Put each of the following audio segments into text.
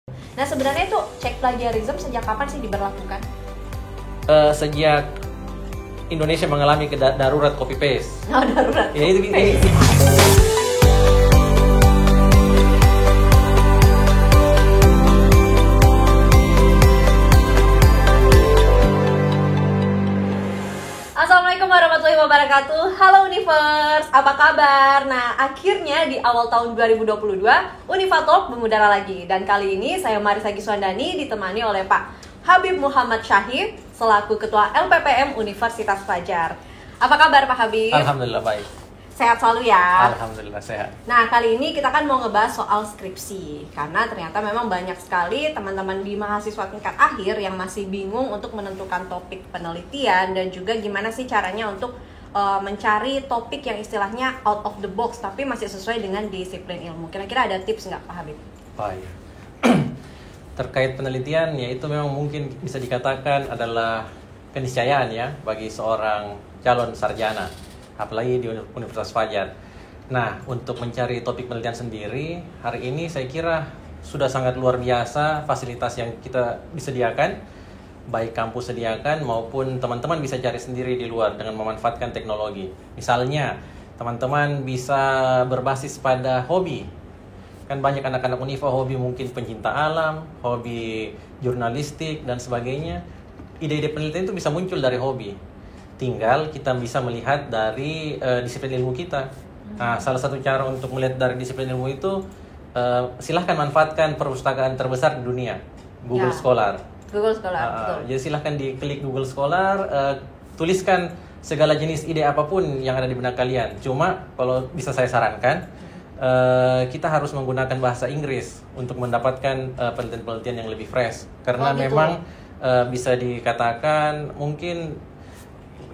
Nah sebenarnya itu cek plagiarism sejak kapan sih diberlakukan? Sejak Indonesia mengalami darurat copy paste. Oh, darurat. Ya itu ini. Assalamualaikum warahmatullahi wabarakatuh. Halo Universe, apa kabar? Nah, akhirnya di awal tahun 2022 Unifatalk mengudara lagi. Dan kali ini saya Marisa Giswandani ditemani oleh Pak Habib Muhammad Syahib selaku Ketua LPPM Universitas Fajar. Apa kabar Pak Habib? Alhamdulillah baik. Sehat selalu ya? Alhamdulillah sehat. Nah, kali ini kita kan mau ngebahas soal skripsi. Karena ternyata memang banyak sekali teman-teman di mahasiswa tingkat akhir yang masih bingung untuk menentukan topik penelitian dan juga gimana sih caranya untuk mencari topik yang istilahnya out of the box tapi masih sesuai dengan disiplin ilmu. Kira-kira ada tips nggak Pak Habib? Baik. Terkait penelitian, ya itu memang mungkin bisa dikatakan adalah keniscayaan ya bagi seorang calon sarjana, apalagi di Universitas Fajar. Nah, untuk mencari topik penelitian sendiri, hari ini saya kira sudah sangat luar biasa fasilitas yang kita disediakan, baik kampus sediakan maupun teman-teman bisa cari sendiri di luar dengan memanfaatkan teknologi. Misalnya, teman-teman bisa berbasis pada hobi. Kan banyak anak-anak Unifa hobi mungkin pencinta alam, hobi jurnalistik, dan sebagainya. Ide-ide penelitian itu bisa muncul dari hobi. Tinggal kita bisa melihat dari disiplin ilmu kita. Nah, salah satu cara untuk melihat dari disiplin ilmu itu silahkan manfaatkan perpustakaan terbesar di dunia, Google Ya. Scholar. Google Scholar, betul. Jadi silahkan diklik Google Scholar, tuliskan segala jenis ide apapun yang ada di benak kalian. Cuma kalau bisa saya sarankan, kita harus menggunakan bahasa Inggris untuk mendapatkan penelitian-penelitian yang lebih fresh. Karena gitu. memang bisa dikatakan mungkin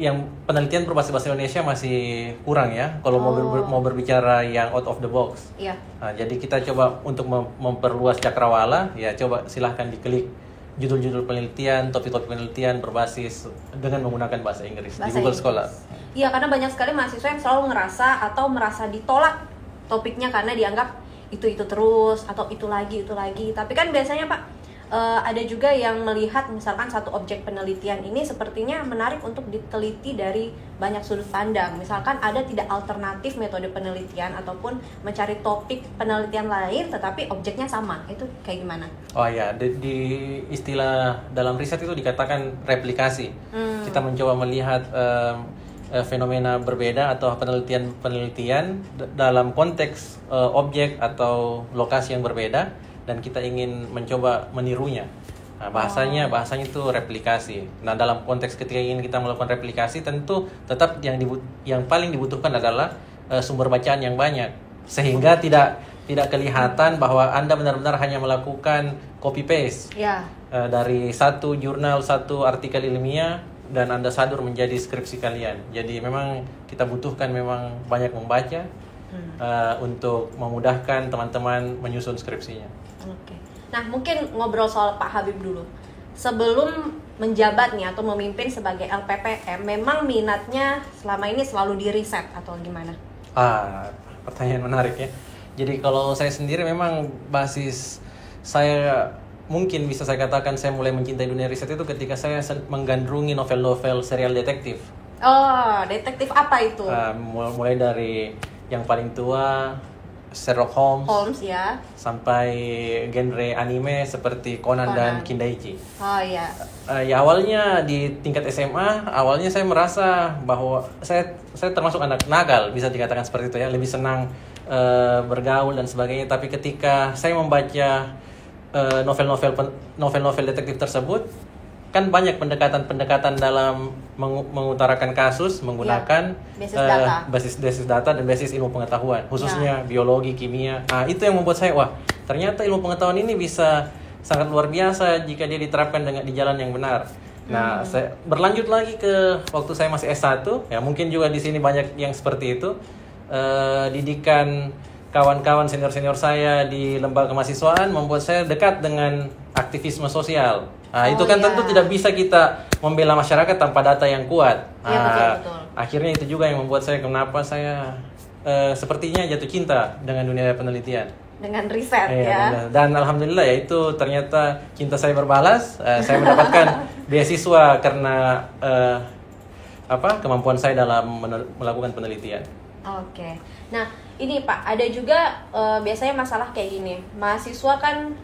yang penelitian berbahasa Indonesia masih kurang ya kalau mau berbicara yang out of the box. Iya. Nah, jadi kita coba untuk memperluas cakrawala, ya coba silahkan diklik judul-judul penelitian, topik-topik penelitian berbasis dengan menggunakan bahasa Inggris di Google Scholar. Iya, karena banyak sekali mahasiswa yang selalu ngerasa atau merasa ditolak topiknya karena dianggap itu terus atau itu lagi. Tapi kan biasanya Pak, ada juga yang melihat misalkan satu objek penelitian ini sepertinya menarik untuk diteliti dari banyak sudut pandang. Misalkan ada tidak alternatif metode penelitian ataupun mencari topik penelitian lain tetapi objeknya sama. Itu kayak gimana? Oh ya, di istilah dalam riset itu dikatakan replikasi. Kita mencoba melihat fenomena berbeda atau penelitian dalam konteks objek atau lokasi yang berbeda, dan kita ingin mencoba menirunya. Nah, bahasanya itu replikasi. Nah, dalam konteks ketika ingin kita melakukan replikasi, tentu tetap yang paling dibutuhkan adalah sumber bacaan yang banyak, sehingga tidak kelihatan bahwa Anda benar-benar hanya melakukan copy paste dari satu jurnal, satu artikel ilmiah, dan Anda sadur menjadi skripsi kalian. Jadi memang kita butuhkan memang banyak membaca untuk memudahkan teman-teman menyusun skripsinya. Oke. Nah, mungkin ngobrol soal Pak Habib dulu. Sebelum menjabat nih atau memimpin sebagai LPPM, memang minatnya selama ini selalu di riset atau gimana? Pertanyaan menarik ya. Jadi kalau saya sendiri memang basis saya, mungkin bisa saya katakan saya mulai mencintai dunia riset itu ketika saya menggandrungi novel-novel serial detektif. Oh, detektif apa itu? Mulai dari yang paling tua, Sherlock Holmes ya. Sampai genre anime seperti Conan dan Kindaichi. Oh iya. Ya awalnya di tingkat SMA, awalnya saya merasa bahwa saya termasuk anak nakal, bisa dikatakan seperti itu ya, lebih senang bergaul dan sebagainya. Tapi ketika saya membaca novel-novel detektif tersebut, kan banyak pendekatan dalam mengutarakan kasus menggunakan basis data dan basis ilmu pengetahuan, khususnya biologi, kimia. Nah, itu yang membuat saya, ternyata ilmu pengetahuan ini bisa sangat luar biasa jika dia diterapkan di jalan yang benar. Nah, saya berlanjut lagi ke waktu saya masih S1, ya mungkin juga di sini banyak yang seperti itu. Didikan kawan-kawan senior-senior saya di lembaga kemahasiswaan membuat saya dekat dengan aktivisme sosial. Nah, itu kan tentu tidak bisa kita membela masyarakat tanpa data yang kuat. Betul. Akhirnya itu juga yang membuat saya, kenapa saya sepertinya jatuh cinta dengan dunia penelitian. dengan riset Iya, ya. dan alhamdulillah ya itu ternyata cinta saya berbalas. Saya mendapatkan beasiswa karena kemampuan saya dalam melakukan penelitian. Oke. Nah, ini Pak, ada juga biasanya masalah kayak gini. Mahasiswa kan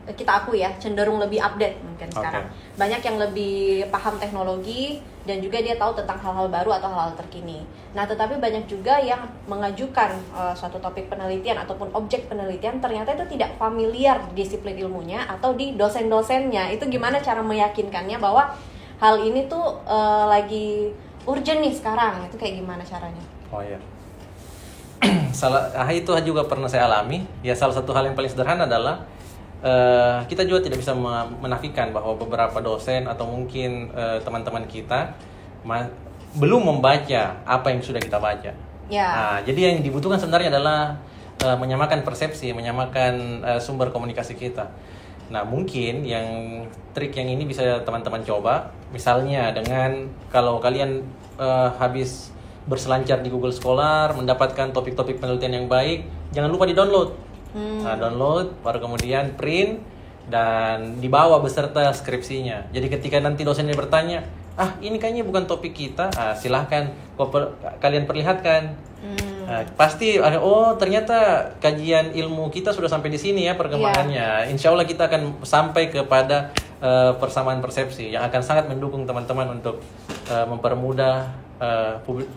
kita akui ya, cenderung lebih update mungkin sekarang. Banyak yang lebih paham teknologi dan juga dia tahu tentang hal-hal baru atau hal-hal terkini. Nah, tetapi banyak juga yang mengajukan suatu topik penelitian ataupun objek penelitian ternyata itu tidak familiar disiplin ilmunya atau di dosen-dosennya. Itu gimana cara meyakinkannya bahwa hal ini tuh lagi urgent nih sekarang? Itu kayak gimana caranya? Oh iya. Itu juga pernah saya alami. Ya, salah satu hal yang paling sederhana adalah kita juga tidak bisa menafikan bahwa beberapa dosen atau mungkin teman-teman kita belum membaca apa yang sudah kita baca. Ya. Nah, jadi yang dibutuhkan sebenarnya adalah menyamakan persepsi, menyamakan sumber komunikasi kita. Nah, mungkin trik yang ini bisa teman-teman coba. Misalnya dengan kalau kalian habis berselancar di Google Scholar, mendapatkan topik-topik penelitian yang baik, jangan lupa di-download. Nah, download, baru kemudian print dan dibawa beserta skripsinya. Jadi ketika nanti dosennya bertanya, ini kayaknya bukan topik kita, silahkan kalian perlihatkan. Pasti, ternyata kajian ilmu kita sudah sampai di sini ya perkembangannya. Insya Allah kita akan sampai kepada persamaan persepsi yang akan sangat mendukung teman-teman untuk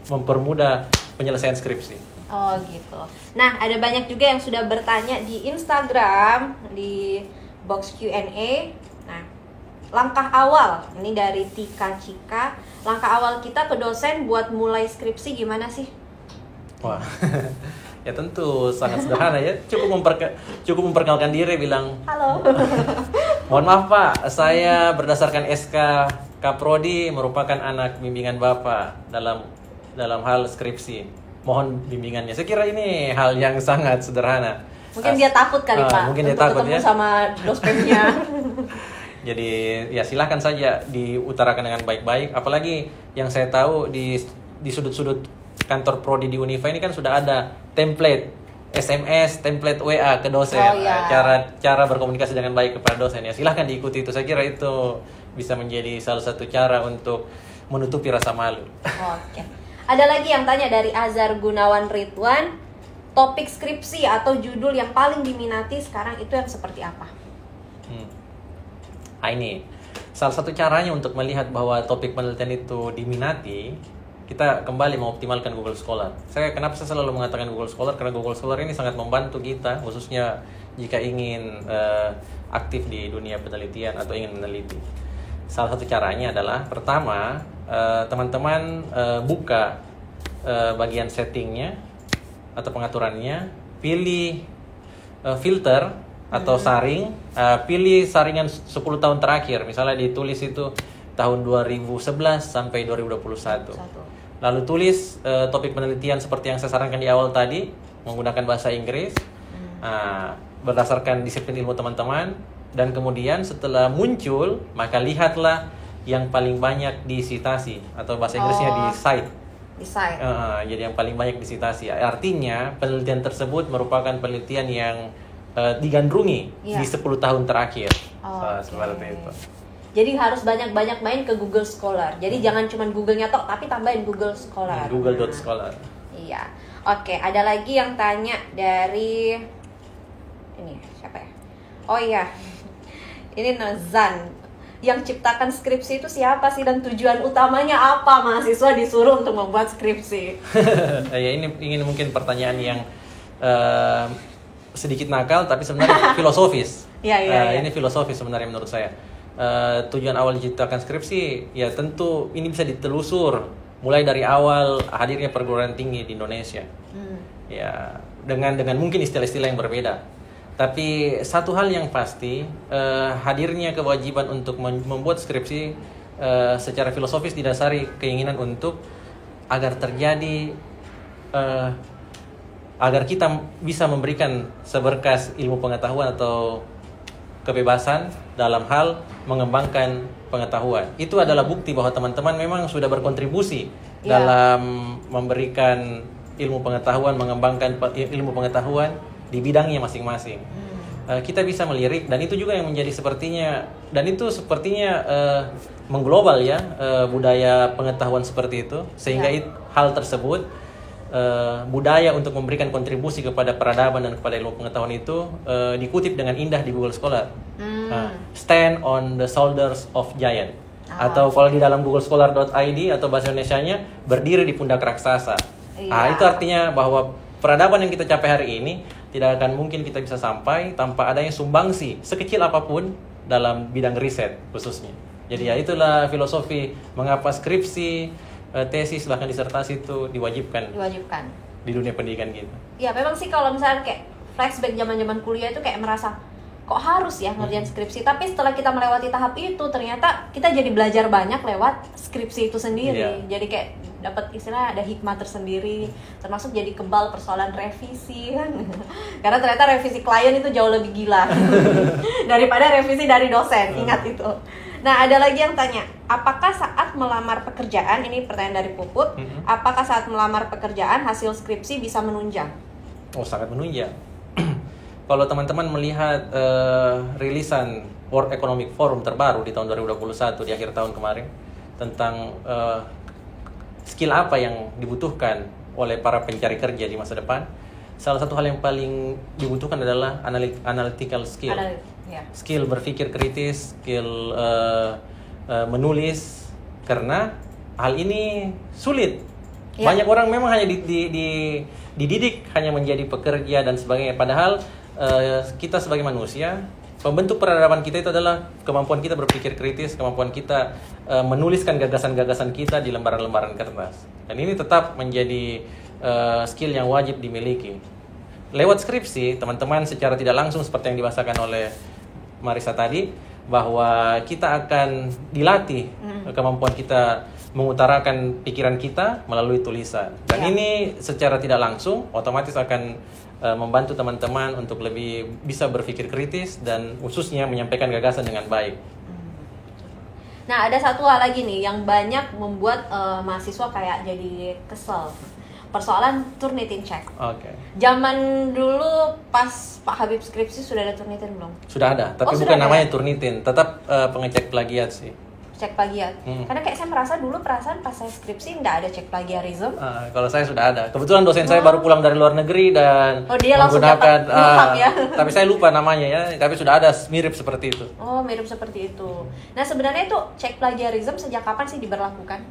mempermudah penyelesaian skripsi. Oh gitu. Nah, ada banyak juga yang sudah bertanya di Instagram, di box Q&A. Nah, langkah awal, ini dari Tika Cika, langkah awal kita ke dosen buat mulai skripsi gimana sih? Wah, ya tentu sangat sederhana ya. Cukup memperkenalkan diri, bilang, halo. Mohon maaf Pak, saya berdasarkan SK Kaprodi merupakan anak bimbingan Bapak dalam hal skripsi. Mohon bimbingannya. Saya kira ini hal yang sangat sederhana. Mungkin dia takut kali Pak. Mungkin dia takut ketemu ya sama dosennya. Jadi ya silahkan saja diutarakan dengan baik-baik. Apalagi yang saya tahu di sudut-sudut kantor prodi di Unifa ini kan sudah ada template SMS, template WA ke dosen. Cara berkomunikasi dengan baik kepada dosen ya. Silahkan diikuti itu. Saya kira itu bisa menjadi salah satu cara untuk menutupi rasa malu. Oke. Ada lagi yang tanya dari Azhar Gunawan Ridwan, topik skripsi atau judul yang paling diminati sekarang itu yang seperti apa? Ini salah satu caranya untuk melihat bahwa topik penelitian itu diminati, kita kembali mengoptimalkan Google Scholar. Kenapa saya selalu mengatakan Google Scholar? Karena Google Scholar ini sangat membantu kita, khususnya jika ingin aktif di dunia penelitian atau ingin meneliti. Salah satu caranya adalah pertama, teman-teman buka bagian settingnya atau pengaturannya, pilih filter atau saring, pilih saringan 10 tahun terakhir. Misalnya ditulis itu tahun 2011 sampai 2021. Lalu tulis topik penelitian seperti yang saya sarankan di awal tadi, menggunakan bahasa Inggris, berdasarkan disiplin ilmu teman-teman. Dan kemudian setelah muncul, maka lihatlah yang paling banyak disitasi, atau bahasa Inggrisnya di cite. Jadi yang paling banyak disitasi. Artinya penelitian tersebut merupakan penelitian yang digandrungi di 10 tahun terakhir. Seperti itu. Jadi harus banyak-banyak main ke Google Scholar. Jadi jangan cuma Google-nya tok, tapi tambahin Google Scholar. Google.scholar. Iya. Oke, ada lagi yang tanya dari ini siapa ya? Oh iya. Ini Nazan. Yang ciptakan skripsi itu siapa sih dan tujuan utamanya apa mahasiswa disuruh untuk membuat skripsi? Ya, ini mungkin pertanyaan yang sedikit nakal tapi sebenarnya filosofis. Ini filosofis sebenarnya menurut saya. Tujuan awal diciptakan skripsi ya tentu ini bisa ditelusur mulai dari awal hadirnya perguruan tinggi di Indonesia. Ya, dengan mungkin istilah-istilah yang berbeda. Tapi satu hal yang pasti, hadirnya kewajiban untuk membuat skripsi secara filosofis didasari keinginan untuk agar kita bisa memberikan seberkas ilmu pengetahuan atau kebebasan dalam hal mengembangkan pengetahuan. Itu adalah bukti bahwa teman-teman memang sudah berkontribusi dalam memberikan ilmu pengetahuan, mengembangkan ilmu pengetahuan di bidangnya masing-masing. Kita bisa melirik, dan itu juga yang menjadi sepertinya, dan itu sepertinya mengglobal ya, budaya pengetahuan seperti itu, sehingga hal tersebut, budaya untuk memberikan kontribusi kepada peradaban dan kepada ilmu pengetahuan itu dikutip dengan indah di Google Scholar. Stand on the shoulders of giant, atau kalau di dalam googlescholar.id atau bahasa Indonesianya, berdiri di pundak raksasa. Itu artinya bahwa peradaban yang kita capai hari ini tidak akan mungkin kita bisa sampai tanpa adanya sumbangsi sekecil apapun dalam bidang riset khususnya. Jadi ya itulah filosofi mengapa skripsi, tesis, bahkan disertasi itu diwajibkan di dunia pendidikan kita. Ya memang sih kalau misalnya kayak flashback zaman-zaman kuliah itu kayak merasa kok harus ya ngerjain skripsi, tapi setelah kita melewati tahap itu ternyata kita jadi belajar banyak lewat skripsi itu sendiri. Jadi kayak dapat istilah ada hikmah tersendiri, termasuk jadi kebal persoalan revisi kan. Karena ternyata revisi klien itu jauh lebih gila daripada revisi dari dosen, ingat itu. Nah, ada lagi yang tanya, apakah saat melamar pekerjaan, ini pertanyaan dari Puput, apakah saat melamar pekerjaan hasil skripsi bisa menunjang? Oh, sangat menunjang. Kalau teman-teman melihat rilisan World Economic Forum terbaru di tahun 2021 di akhir tahun kemarin tentang skill apa yang dibutuhkan oleh para pencari kerja di masa depan, salah satu hal yang paling dibutuhkan adalah analytical skill. Skill berpikir kritis, skill menulis, karena hal ini sulit. Banyak orang memang hanya dididik hanya menjadi pekerja dan sebagainya, padahal kita sebagai manusia, pembentuk peradaban kita itu adalah kemampuan kita berpikir kritis, kemampuan kita menuliskan gagasan-gagasan kita di lembaran-lembaran kertas. Dan ini tetap menjadi skill yang wajib dimiliki. Lewat skripsi, teman-teman secara tidak langsung seperti yang dibahasakan oleh Marissa tadi, bahwa kita akan dilatih kemampuan kita mengutarakan pikiran kita melalui tulisan. Dan ini secara tidak langsung otomatis akan membantu teman-teman untuk lebih bisa berpikir kritis dan khususnya menyampaikan gagasan dengan baik. Nah, ada satu hal lagi nih yang banyak membuat mahasiswa kayak jadi kesel. Persoalan Turnitin check. Zaman dulu pas Pak Habib skripsi sudah ada Turnitin belum? Sudah ada, tapi bukan namanya Turnitin, tetap pengecek plagiat sih. Cek plagiat. Karena kayak saya merasa dulu perasaan pas saya skripsi nggak ada cek plagiarism. Kalau saya sudah ada. Kebetulan dosen saya baru pulang dari luar negeri dan dia menggunakan ya. Tapi saya lupa namanya ya. Tapi sudah ada mirip seperti itu. Oh, mirip seperti itu. Nah, sebenarnya itu cek plagiarism sejak kapan sih diberlakukan?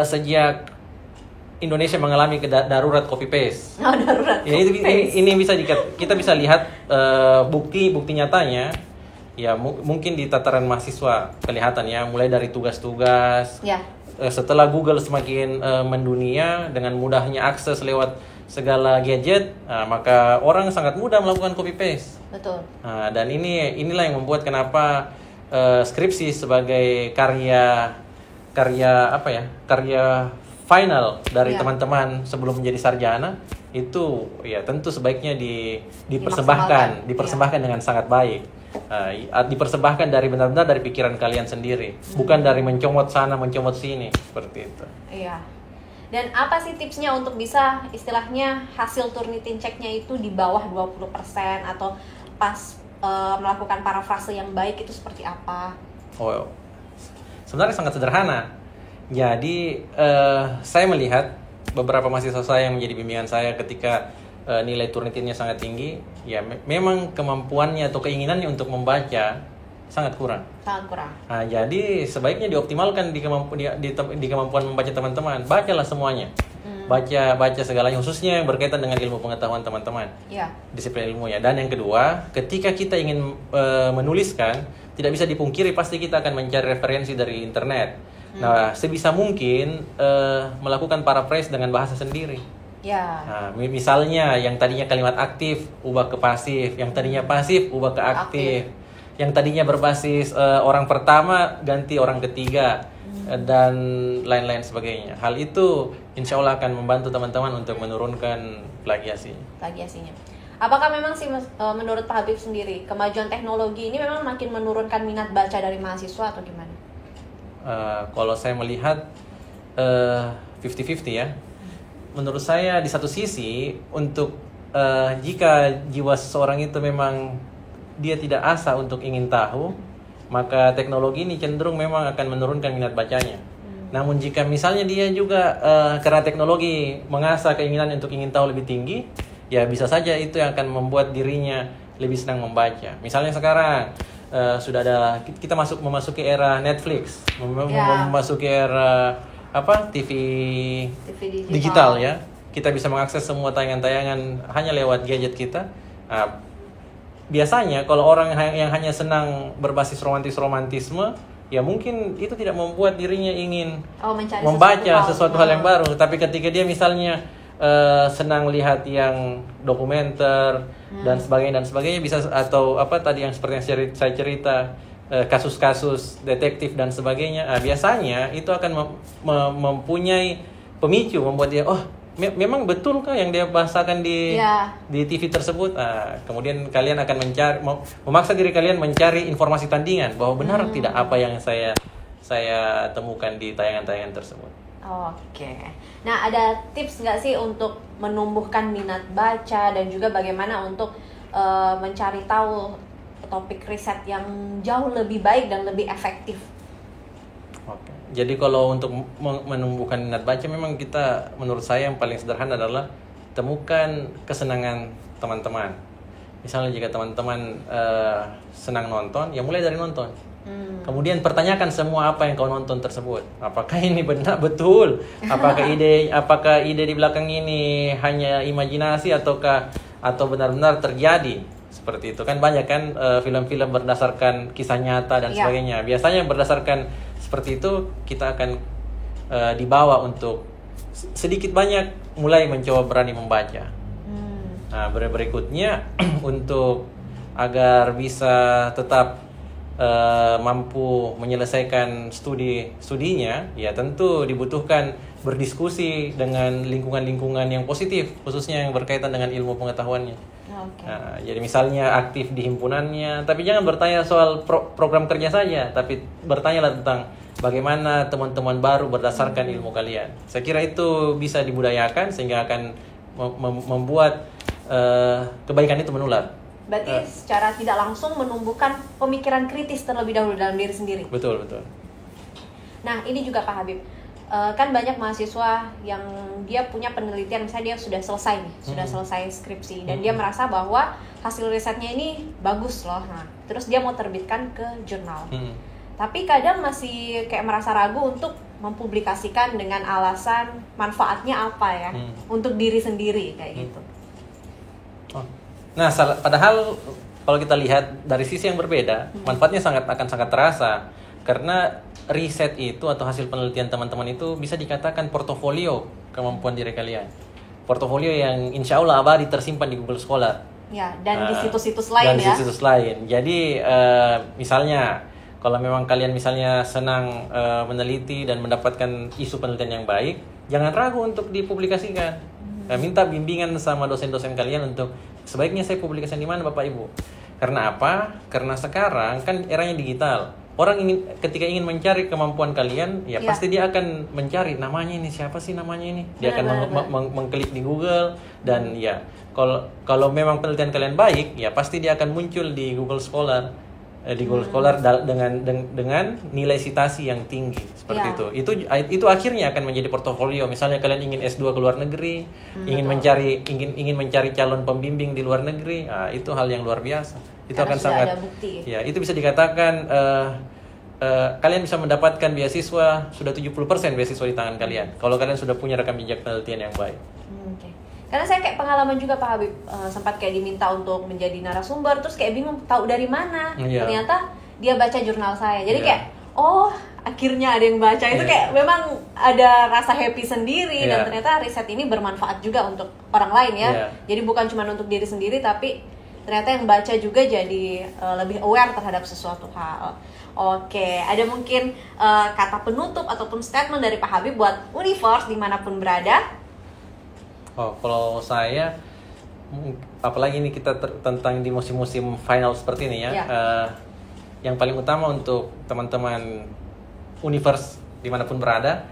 Sejak Indonesia mengalami darurat copy paste. Darurat. Ya, ini bisa kita bisa lihat bukti nyatanya. Ya mungkin di tataran mahasiswa kelihatan ya, mulai dari tugas-tugas. Setelah Google semakin mendunia dengan mudahnya akses lewat segala gadget, maka orang sangat mudah melakukan copy paste. Betul. Dan inilah yang membuat kenapa skripsi sebagai karya final dari teman-teman sebelum menjadi sarjana itu ya tentu sebaiknya dipersembahkan dengan sangat baik. Dipersembahkan dari benar-benar dari pikiran kalian sendiri, bukan dari mencomot sana mencomot sini seperti itu. Iya. Dan apa sih tipsnya untuk bisa istilahnya hasil Turnitin checknya itu di bawah 20% atau pas melakukan parafrase yang baik itu seperti apa? Oh, sebenarnya sangat sederhana. Jadi saya melihat beberapa mahasiswa saya yang menjadi bimbingan saya ketika nilai Turnitinnya sangat tinggi, ya memang kemampuannya atau keinginannya untuk membaca sangat kurang. Jadi sebaiknya dioptimalkan di kemampuan membaca teman-teman. Bacalah semuanya. Baca segalanya, khususnya yang berkaitan dengan ilmu pengetahuan teman-teman. Disiplin ilmunya. Dan yang kedua, ketika kita ingin menuliskan, tidak bisa dipungkiri pasti kita akan mencari referensi dari internet. Nah, sebisa mungkin melakukan paraphrase dengan bahasa sendiri. Nah, misalnya yang tadinya kalimat aktif ubah ke pasif, yang tadinya pasif ubah ke aktif, yang tadinya berbasis orang pertama ganti orang ketiga, dan lain-lain sebagainya. Hal itu insya Allah akan membantu teman-teman untuk menurunkan plagiasinya. Apakah memang sih menurut Pak Habib sendiri kemajuan teknologi ini memang makin menurunkan minat baca dari mahasiswa atau gimana? Kalau saya melihat 50-50 ya. Menurut saya di satu sisi untuk jika jiwa seseorang itu memang dia tidak asa untuk ingin tahu, maka teknologi ini cenderung memang akan menurunkan minat bacanya. Namun jika misalnya dia juga karena teknologi mengasah keinginan untuk ingin tahu lebih tinggi, ya bisa saja itu yang akan membuat dirinya lebih senang membaca. Misalnya sekarang sudah ada, kita memasuki era Netflix, memasuki era TV digital ya. Kita bisa mengakses semua tayangan-tayangan hanya lewat gadget kita. Biasanya kalau orang yang hanya senang berbasis romantisme, ya mungkin itu tidak membuat dirinya ingin membaca sesuatu hal yang baru. Tapi ketika dia misalnya senang lihat yang dokumenter dan sebagainya bisa, atau tadi yang seperti yang saya cerita, kasus-kasus detektif dan sebagainya, biasanya itu akan mempunyai pemicu membuat dia memang betulkah yang dia bahasakan di TV tersebut. Kemudian kalian akan memaksa diri kalian mencari informasi tandingan bahwa benar tidak apa yang saya temukan di tayangan-tayangan tersebut. Oke. Nah, ada tips nggak sih untuk menumbuhkan minat baca dan juga bagaimana untuk mencari tahu topik riset yang jauh lebih baik dan lebih efektif? Oke. Jadi kalau untuk menumbuhkan minat baca, memang kita, menurut saya yang paling sederhana adalah temukan kesenangan teman-teman. Misalnya jika teman-teman senang nonton, ya mulai dari nonton. Kemudian pertanyakan semua apa yang kau nonton tersebut. Apakah ini benar betul? Apakah ide di belakang ini hanya imajinasi atau benar-benar terjadi? Seperti itu kan, banyak kan film-film berdasarkan kisah nyata dan sebagainya. Biasanya berdasarkan seperti itu kita akan dibawa untuk sedikit banyak mulai mencoba berani membaca. Nah, berikutnya untuk agar bisa tetap mampu menyelesaikan studinya, ya tentu dibutuhkan berdiskusi dengan lingkungan-lingkungan yang positif, khususnya yang berkaitan dengan ilmu pengetahuannya. Nah, jadi misalnya aktif di himpunannya, tapi jangan bertanya soal program kerja saja, tapi bertanyalah tentang bagaimana teman-teman baru berdasarkan ilmu kalian. Saya kira itu bisa dibudayakan sehingga akan membuat kebaikan itu menular. Berarti secara tidak langsung menumbuhkan pemikiran kritis terlebih dahulu dalam diri sendiri. Betul. Nah, ini juga Pak Habib, kan banyak mahasiswa yang dia punya penelitian, misalnya dia sudah selesai skripsi dan dia merasa bahwa hasil risetnya ini bagus loh. Nah, terus dia mau terbitkan ke jurnal. Tapi kadang masih kayak merasa ragu untuk mempublikasikan dengan alasan manfaatnya apa ya untuk diri sendiri kayak gitu. Nah, padahal kalau kita lihat dari sisi yang berbeda, manfaatnya akan sangat terasa, karena riset itu atau hasil penelitian teman-teman itu bisa dikatakan portofolio kemampuan diri kalian. Portofolio yang insya Allah abadi tersimpan di Google Scholar. Ya, dan di situs-situs lain Di situs lain. Jadi misalnya kalau memang kalian misalnya senang meneliti dan mendapatkan isu penelitian yang baik, jangan ragu untuk dipublikasikan. Minta bimbingan sama dosen-dosen kalian untuk sebaiknya saya publikasikan di mana Bapak Ibu. Karena apa? Karena sekarang kan eranya digital. Orang ketika ingin mencari kemampuan kalian, ya pasti dia akan mencari namanya ini, siapa sih namanya ini. Dia akan mengklik di Google, dan ya kalau memang penelitian kalian baik, ya pasti dia akan muncul di Google Scholar. Dengan nilai citasi yang tinggi seperti itu akhirnya akan menjadi portofolio. Misalnya kalian ingin S2 ke luar negeri, ingin mencari calon pembimbing di luar negeri, itu hal yang luar biasa. Itu karena akan sangat ya, itu bisa dikatakan kalian bisa mendapatkan beasiswa sudah 70% beasiswa di tangan kalian kalau kalian sudah punya rekam jejak penelitian yang baik. Karena saya kayak pengalaman juga Pak Habib, sempat kayak diminta untuk menjadi narasumber, terus kayak bingung tahu dari mana. Ternyata dia baca jurnal saya. Jadi kayak akhirnya ada yang baca. Itu kayak memang ada rasa happy sendiri, dan ternyata riset ini bermanfaat juga untuk orang lain ya. Jadi bukan cuma untuk diri sendiri, tapi ternyata yang baca juga jadi lebih aware terhadap sesuatu hal. Oke, ada mungkin kata penutup ataupun statement dari Pak Habib buat Universe dimanapun berada? Kalau saya, apalagi ini kita tentang di musim-musim final seperti ini ya, yang paling utama untuk teman-teman Universe dimanapun berada,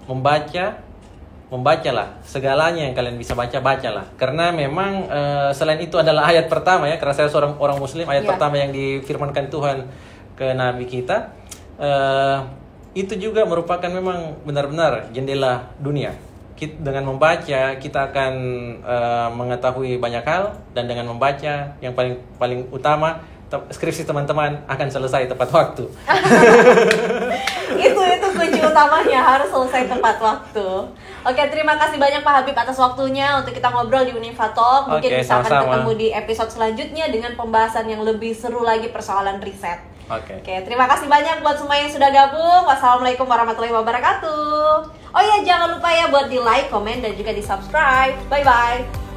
membaca membacalah segalanya yang kalian bisa bacalah. Karena memang selain itu adalah ayat pertama ya, karena saya seorang orang muslim, ayat pertama yang difirmankan Tuhan ke nabi kita, itu juga merupakan memang benar-benar jendela dunia. Dengan membaca kita akan mengetahui banyak hal, dan dengan membaca yang paling utama, skripsi teman-teman akan selesai tepat waktu. itu kunci utamanya, harus selesai tepat waktu. Oke, terima kasih banyak Pak Habib atas waktunya untuk kita ngobrol di Unifa Talk. Mungkin bisa akan ketemu di episode selanjutnya dengan pembahasan yang lebih seru lagi persoalan riset. Oke, terima kasih banyak buat semua yang sudah gabung. Wassalamualaikum warahmatullahi wabarakatuh. Oh ya, jangan lupa ya buat di like, komen, dan juga di subscribe. Bye bye.